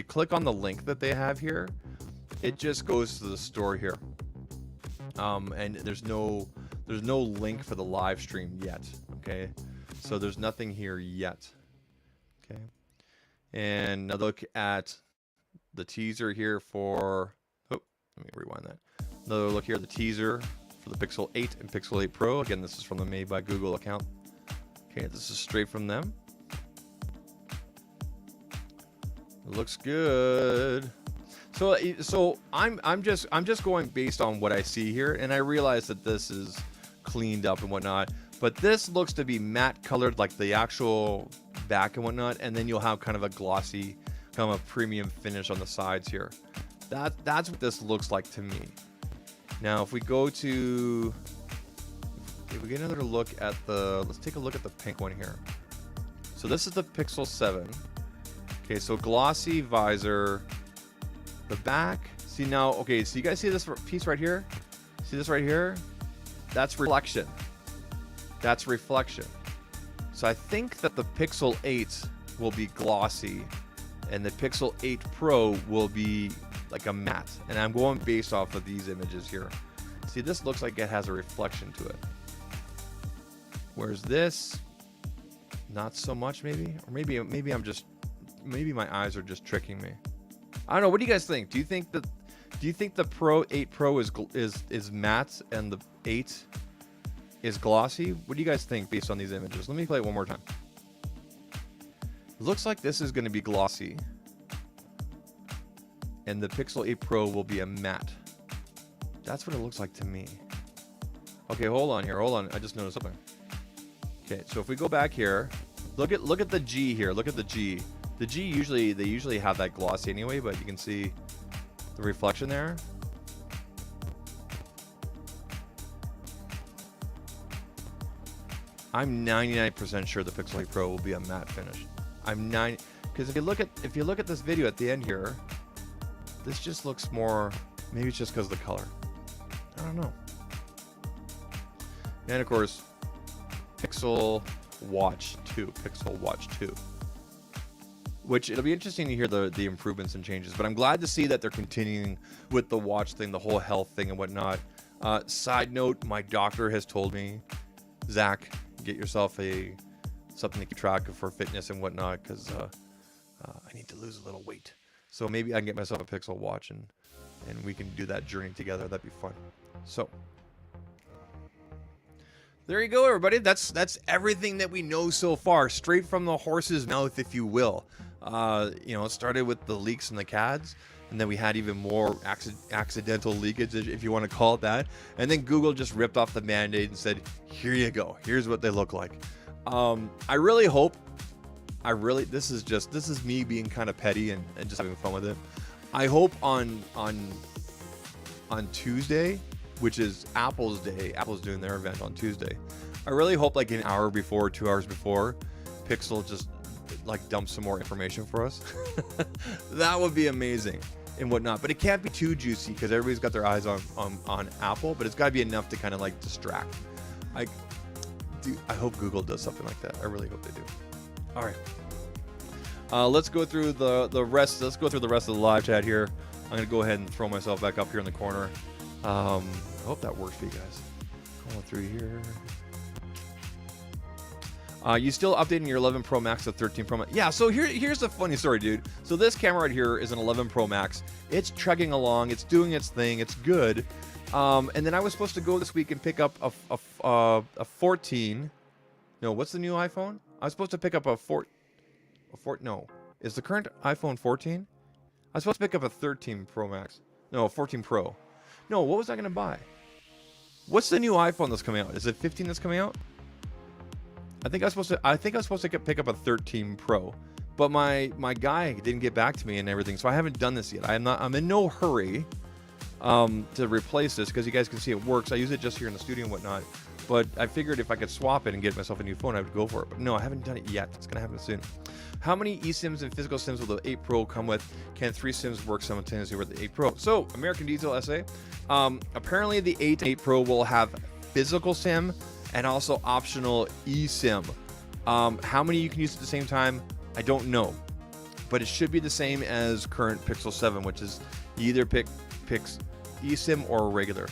click on the link that they have here, it just goes to the store here. And there's no link for the live stream yet. Okay, so there's nothing here yet. Okay, and now look at the teaser here for. Let me rewind that. Another look here, the teaser for the Pixel 8 and Pixel 8 Pro. Again, this is from the Made by Google account. Okay, this is straight from them. It looks good. So I'm just going based on what I see here, and I realize that this is cleaned up and whatnot. But this looks to be matte colored, like the actual back and whatnot, and then you'll have kind of a glossy, kind of a premium finish on the sides here. That's what this looks like to me. Now, if we get another look at let's take a look at the pink one here. So this is the Pixel 7. Okay, so glossy visor. The back. See now, okay, so you guys see this piece right here? See this right here? That's reflection. That's reflection. So I think that the Pixel 8 will be glossy and the Pixel 8 Pro will be like a matte. And I'm going based off of these images here. See, this looks like it has a reflection to it. Whereas this, not so much maybe? Or maybe I'm just, maybe my eyes are just tricking me. I don't know. What do you guys think? Do you think the Pro 8 Pro is matte and the 8 is glossy? What do you guys think based on these images? Let me play it one more time. It looks like this is going to be glossy and the Pixel 8 Pro will be a matte. That's what it looks like to me. Okay, hold on here. Hold on. I just noticed something. Okay, so if we go back here, look at the G here. Look at the G. The G usually have that glossy anyway, but you can see the reflection there. I'm 99% sure the Pixel 8 Pro will be a matte finish. I'm 9 because if you look at this video at the end here, this just looks more. Maybe it's just because of the color. I don't know. And of course, Pixel Watch 2, which it'll be interesting to hear the improvements and changes. But I'm glad to see that they're continuing with the watch thing, the whole health thing and whatnot. Side note: my doctor has told me, Zach, get yourself something to keep track of for fitness and whatnot, because I need to lose a little weight. So maybe I can get myself a Pixel Watch and we can do that journey together. That'd be fun. So there you go, everybody. That's everything that we know so far, straight from the horse's mouth, if you will. It started with the leaks in the CADs, and then we had even more accidental leakage, if you want to call it that. And then Google just ripped off the Band-Aid and said, here you go. Here's what they look like. I really hope, this is me being kind of petty and just having fun with it. I hope on Tuesday, which is Apple's day, Apple's doing their event on Tuesday. I really hope like an hour before, 2 hours before, Pixel just like dumps some more information for us. That would be amazing and whatnot. But it can't be too juicy because everybody's got their eyes on Apple, but it's got to be enough to kind of like distract. I hope Google does something like that. I really hope they do. All right. Let's go through the rest. Let's go through the rest of the live chat here. I'm gonna go ahead and throw myself back up here in the corner. I hope that works for you guys. Going through here. You still updating your 11 Pro Max to 13 Pro Max? Yeah. So here's the funny story, dude. So this camera right here is an 11 Pro Max. It's chugging along. It's doing its thing. It's good. And then I was supposed to go this week and pick up a 14. No, what's the new iPhone? I was supposed to pick up no, is the current iPhone 14? I was supposed to pick up a 13 Pro Max. No, a 14 Pro. No, what was I gonna buy? What's the new iPhone that's coming out? Is it 15 that's coming out? I think I was supposed to pick up a 13 Pro, but my guy didn't get back to me and everything, so I haven't done this yet. I'm in no hurry to replace this because you guys can see it works. I use it just here in the studio and whatnot. But I figured if I could swap it and get myself a new phone, I would go for it. But no, I haven't done it yet. It's going to happen soon. How many eSIMs and physical SIMs will the 8 Pro come with? Can 3 SIMs work simultaneously with the 8 Pro? So, American Diesel SA. Apparently, the 8 and 8 Pro will have physical SIM and also optional eSIM. How many you can use at the same time, I don't know. But it should be the same as current Pixel 7, which is you either pick eSIM or regular.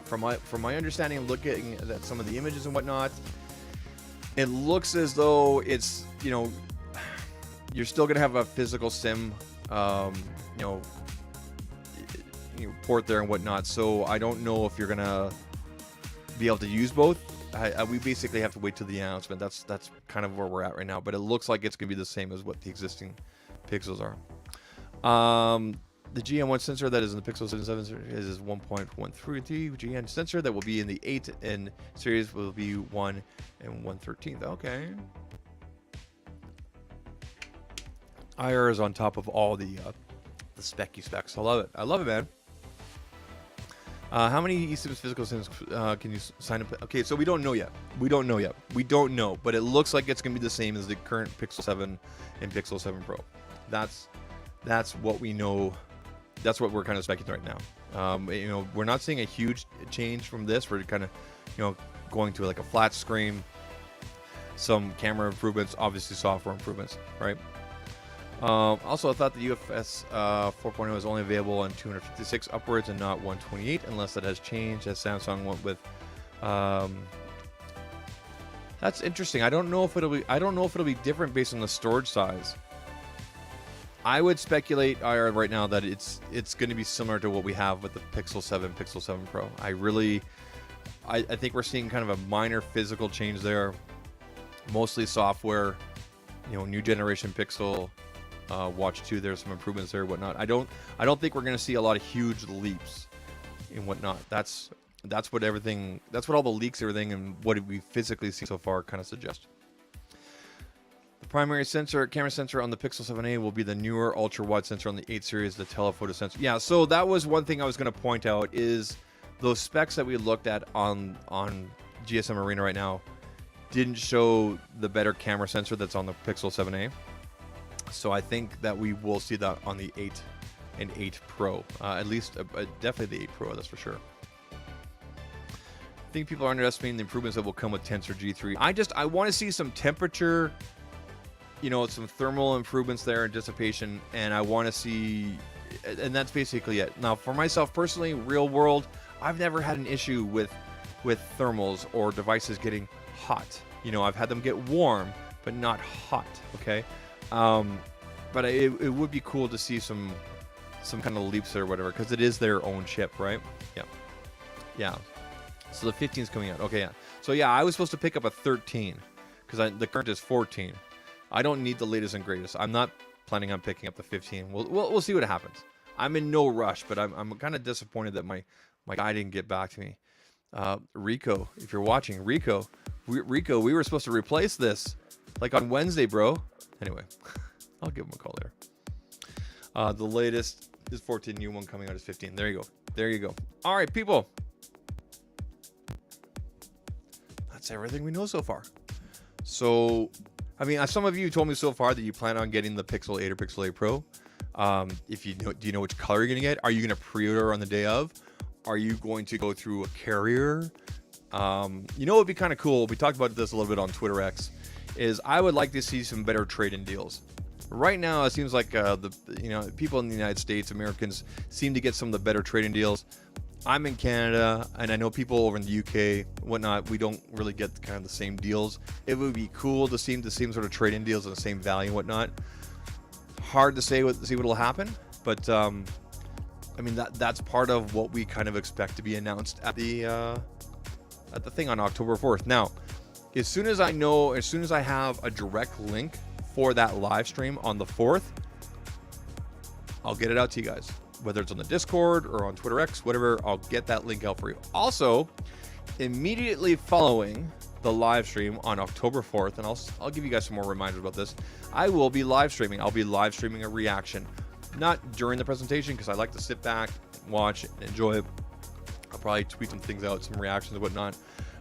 From my understanding, looking at some of the images and whatnot, it looks as though it's, you're still gonna have a physical SIM, port there and whatnot. So I don't know if you're gonna be able to use both. We basically have to wait till the announcement. That's kind of where we're at right now. But it looks like it's gonna be the same as what the existing Pixels are. The GM1 sensor that is in the Pixel 7 is 1.13 GM sensor that will be in the 8 and series will be 1 and 1/13. Okay. IR is on top of all the specs. I love it. I love it, man. How many eSIMs physical SIMs can you sign up? Okay, so we don't know yet. We don't know yet. We don't know, but it looks like it's going to be the same as the current Pixel 7 and Pixel 7 Pro. That's what we know. That's what we're kind of speculating right now. You know, we're not seeing a huge change from this. We're kind of, you know, going to like a flat screen, some camera improvements, obviously software improvements, right? Also, I thought the UFS 4.0 is only available on 256 upwards and not 128, unless that has changed, as Samsung went with. That's interesting. I don't know if it'll be different based on the storage size. I would speculate right now that it's going to be similar to what we have with the Pixel 7, Pixel 7 Pro. I think we're seeing kind of a minor physical change there, mostly software. You know, new generation Pixel. Watch 2, there's some improvements there, whatnot. I don't think we're going to see a lot of huge leaps and whatnot. That's what all the leaks, everything, and what we physically see so far kind of suggest. The primary camera sensor on the Pixel 7a will be the newer ultra wide sensor on the 8 series, the telephoto sensor. Yeah, so that was one thing I was going to point out, is those specs that we looked at on GSMArena right now didn't show the better camera sensor that's on the Pixel 7a. So I think that we will see that on the 8 and 8 Pro, at least definitely the 8 Pro, that's for sure. I think people are underestimating the improvements that will come with Tensor G3. I want to see some temperature, you know, some thermal improvements there and dissipation, and I want to see, and that's basically it. Now, for myself personally, real world, I've never had an issue with thermals or devices getting hot. You know, I've had them get warm, but not hot. Okay. But it would be cool to see some kind of leaps there or whatever, because it is their own chip, right? Yeah. So the 15 is coming out. Okay, yeah. So yeah, I was supposed to pick up a 13 because the current is 14. I don't need the latest and greatest. I'm not planning on picking up the 15. We'll see what happens. I'm in no rush, but I'm kind of disappointed that my guy didn't get back to me. Rico, if you're watching, Rico, we were supposed to replace this like on Wednesday, bro. Anyway, I'll give him a call later. The latest is 14. New one coming out is 15. There you go. There you go. All right, people. That's everything we know so far. So, I mean, some of you told me so far that you plan on getting the Pixel 8 or Pixel 8 Pro. Do you know which color you're going to get? Are you going to pre-order on the day of? Are you going to go through a carrier? You know what would be kind of cool? We talked about this a little bit on Twitter X. Is I would like to see some better trade-in deals. Right now, it seems like people in the United States, Americans, seem to get some of the better trade-in deals. I'm in Canada, and I know people over in the UK, whatnot, we don't really get kind of the same deals. It would be cool to see the same sort of trade-in deals and the same value and whatnot. Hard to see what will happen, but I mean that's part of what we kind of expect to be announced at the thing on October 4th. Now, as soon as I have a direct link for that live stream on the 4th, I'll get it out to you guys. Whether it's on the Discord or on Twitter X, whatever, I'll get that link out for you. Also, immediately following the live stream on October 4th, and I'll give you guys some more reminders about this, I will be live streaming. I'll be live streaming a reaction. Not during the presentation, because I like to sit back, watch, and enjoy it. I'll probably tweet some things out, some reactions and whatnot.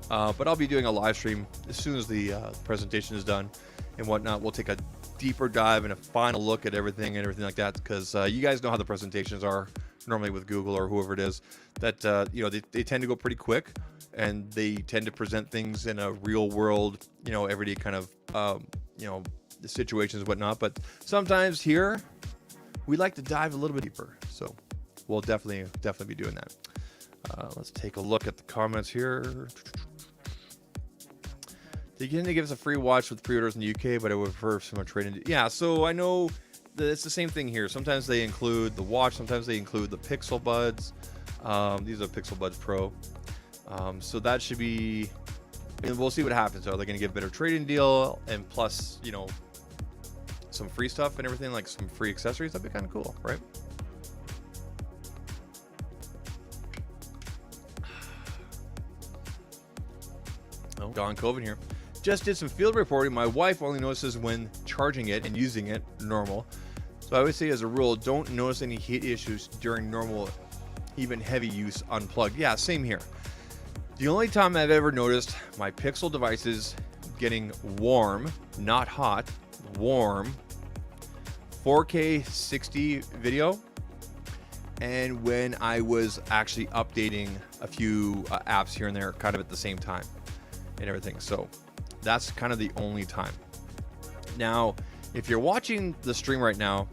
But I'll be doing a live stream as soon as the presentation is done and whatnot. We'll take a deeper dive and a final look at everything like that, because you guys know how the presentations are normally with Google or whoever it is, that they tend to go pretty quick, and they tend to present things in a real world, everyday kind of situations and whatnot. But sometimes here we like to dive a little bit deeper, so we'll definitely be doing that. Let's take a look at the comments here. They can give us a free watch with pre-orders in the UK, but I would prefer some trade-in. Yeah, so I know that it's the same thing here. Sometimes they include the watch, sometimes they include the Pixel Buds. These are Pixel Buds Pro. So that should be, and we'll see what happens. Are they going to give a better trade-in deal and plus, some free stuff and everything, like some free accessories? That'd be kind of cool, right? Oh, Don Coven here. Just did some field reporting. My wife only notices when charging it and using it normal. So I would say, as a rule, don't notice any heat issues during normal even heavy use unplugged. Yeah, same here. The only time I've ever noticed my Pixel devices getting warm, not hot, warm, 4K 60 video, and when I was actually updating a few apps here and there kind of at the same time and everything. So that's kind of the only time. Now, if you're watching the stream right now,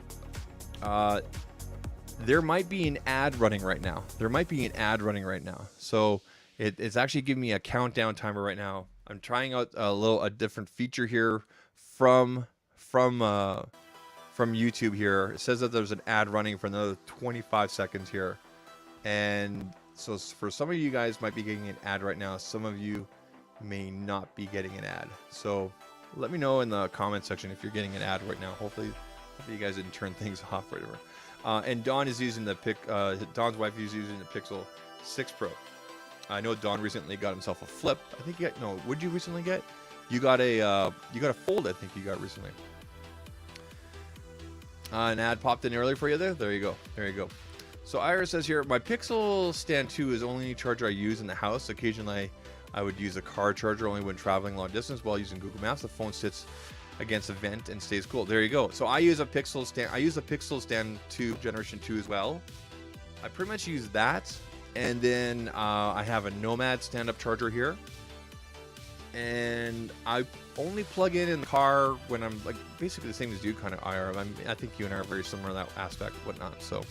there might be an ad running right now. So it's actually giving me a countdown timer right now. I'm trying out a different feature here from YouTube here. It says that there's an ad running for another 25 seconds here. And so for some of you guys might be getting an ad right now. Some of you may not be getting an ad. So let me know in the comment section if you're getting an ad right now. Hopefully you guys didn't turn things off right over. And Dawn is using Dawn's wife is using the Pixel 6 Pro. I know Dawn recently got himself a Flip. I think what'd you recently get? You got a Fold, I think you got recently. An ad popped in earlier for you there. There you go. So Iris says here, my Pixel Stand 2 is the only charger I use in the house. Occasionally, I would use a car charger only when traveling long distance while using Google Maps. The phone sits against a vent and stays cool. There you go. So I use a Pixel Stand. I use a Pixel Stand 2 Generation 2 as well. I pretty much use that, and then I have a Nomad stand-up charger here. And I only plug in the car when I'm like basically the same as you, kind of IR. I think you and I are very similar in that aspect, whatnot. So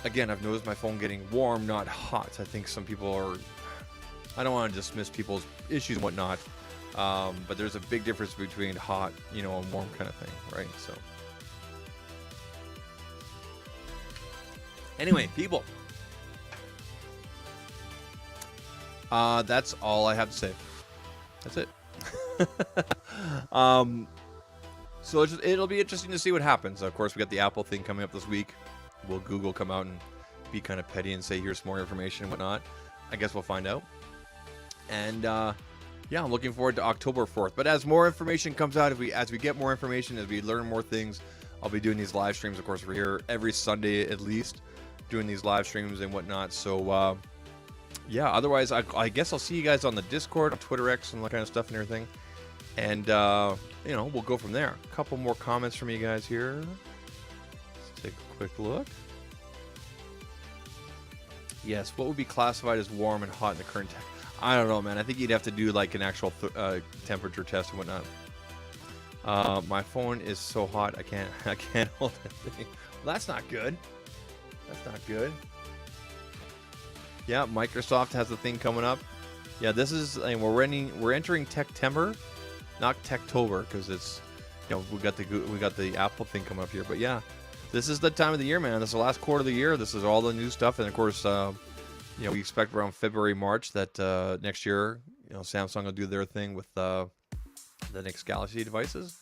again, I've noticed my phone getting warm, not hot. I think some people are. I don't want to dismiss people's issues and whatnot, but there's a big difference between hot, and warm kind of thing, right? So anyway, people. That's all I have to say. That's it. So it'll be interesting to see what happens. Of course, we got the Apple thing coming up this week. Will Google come out and be kind of petty and say, here's more information and whatnot? I guess we'll find out. And yeah, I'm looking forward to October 4th. But as more information comes out, as we get more information, as we learn more things, I'll be doing these live streams. Of course, we're here every Sunday at least, doing these live streams and whatnot. So yeah, otherwise, I guess I'll see you guys on the Discord, on Twitter X, and that kind of stuff and everything. And, we'll go from there. A couple more comments from you guys here. Let's take a quick look. Yes, what would be classified as warm and hot in the current I don't know, man. I think you'd have to do, like, an actual temperature test and whatnot. My phone is so hot, I can't hold it. Well, that's not good. Yeah, Microsoft has a thing coming up. Yeah, this is, we're entering Techtember, not Techtober, because it's, we got the Apple thing coming up here. But yeah, this is the time of the year, man. This is the last quarter of the year. This is all the new stuff, and of course, we expect around February, March that next year, Samsung will do their thing with the next Galaxy devices,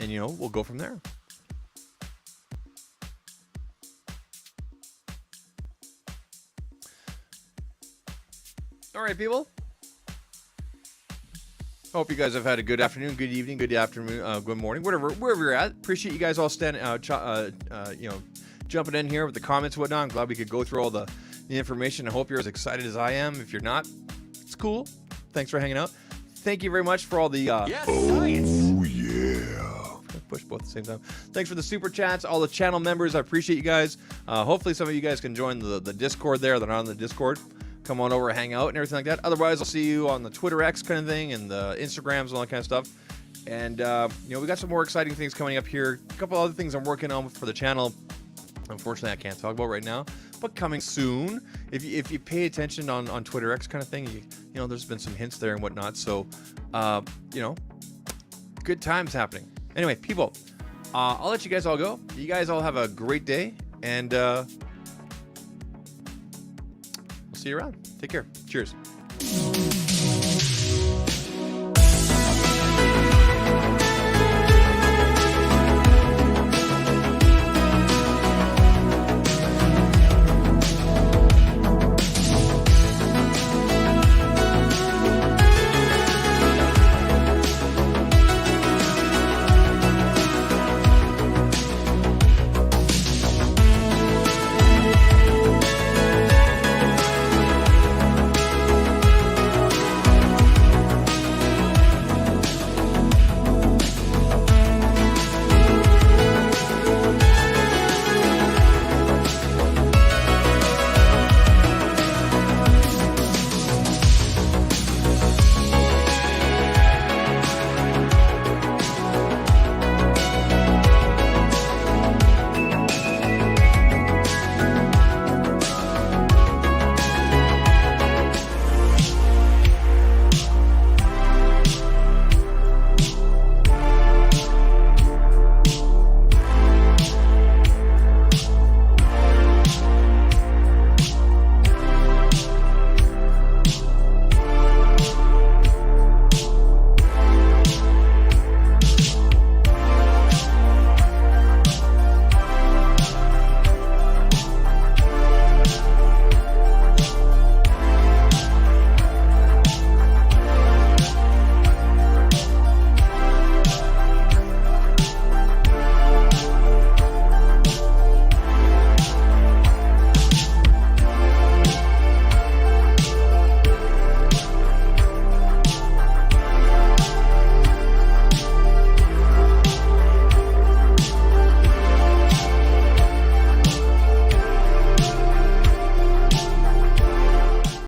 and we'll go from there. All right, people. Hope you guys have had a good afternoon, good evening, good morning, wherever you're at. Appreciate you guys all jumping in here with the comments and whatnot. I'm glad we could go through all the information. I hope you're as excited as I am. If you're not, it's cool. Thanks for hanging out. Thank you very much for all the Yes, science. Oh yeah. Push both at the same time. Thanks for the super chats, all the channel members. I appreciate you guys. Hopefully some of you guys can join the Discord there. They're not on the Discord. Come on over, hang out, and everything like that. Otherwise, I'll see you on the Twitter X kind of thing and the Instagrams and all that kind of stuff. And, we got some more exciting things coming up here. A couple other things I'm working on for the channel. Unfortunately, I can't talk about right now, but coming soon. If you pay attention on Twitter X kind of thing, there's been some hints there and whatnot. So, good times happening. Anyway, people, I'll let you guys all go. You guys all have a great day, and we'll see you around. Take care. Cheers.